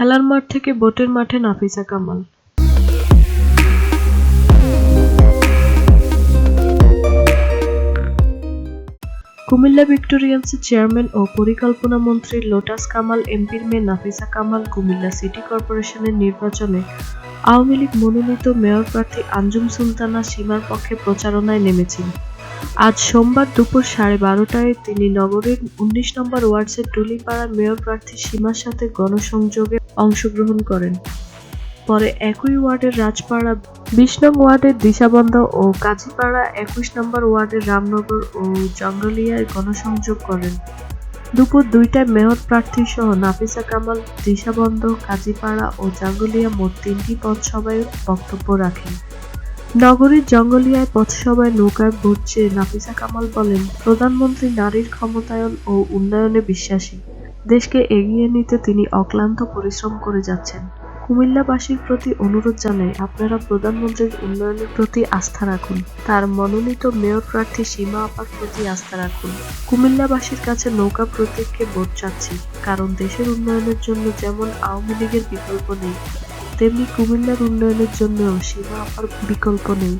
খেলার মাঠ থেকে ভোটের মাঠে নাফিসা কামাল। কুমিল্লা ভিক্টোরিয়ান্সের চেয়ারম্যান ও পরিকল্পনা মন্ত্রী লোটাস কামাল এমপির মেয়ে নাফিসা কামাল কুমিল্লা সিটি কর্পোরেশনের নির্বাচনে আওয়ামী লীগ মনোনীত মেয়র প্রার্থী আঞ্জুম সুলতানা সীমার পক্ষে প্রচারণায় নেমেছেন। আজ সোমবার দুপুর 12:30টায় তিনি নগরীর 19 নম্বর ওয়ার্ডের টুলিপাড়ার মেয়র প্রার্থী সীমার সাথে গণসংযোগে অংশগ্রহণ করেন। পরে একই ওয়ার্ডের রাজপাড়া, 20 নং ওয়ার্ডের দিশাবন্ধ ও কাজীপাড়া, 21 নম্বর ওয়ার্ডের রামনগর ও জঙ্গলিয়ায় গণসংযোগ করেন। দুপুর 2টায় মেয়র প্রার্থী সহ নাফিসা কামাল দিশাবন্ধ, কাজীপাড়া ও জঙ্গলিয়া মোট 3টি পথসভায় বক্তব্য রাখেন। নগরীর জঙ্গলিয়ায় পথসভায় নৌকায় ভোট চেয়ে নাফিসা কামাল বলেন, প্রধানমন্ত্রী নারীর ক্ষমতায়ন ও উন্নয়নে বিশ্বাসী। দেশকে এগিয়ে নিতে তিনি অক্লান্ত পরিশ্রম করে যাচ্ছেন। কুমিল্লাবাসীর প্রতি অনুরোধ জানাই, আপনারা প্রধানমন্ত্রীর উন্নয়নের প্রতি আস্থা রাখুন। তার মনোনীত মেয়র প্রার্থী সীমা আপার প্রতি আস্থা রাখুন। কুমিল্লাবাসীর কাছে নৌকা প্রতীককে ভোট চাচ্ছি, কারণ দেশের উন্নয়নের জন্য যেমন আওয়ামী লীগের বিকল্প নেই, তেমনি কুমিল্লার উন্নয়নের জন্যও সীমা আপার বিকল্প নেই।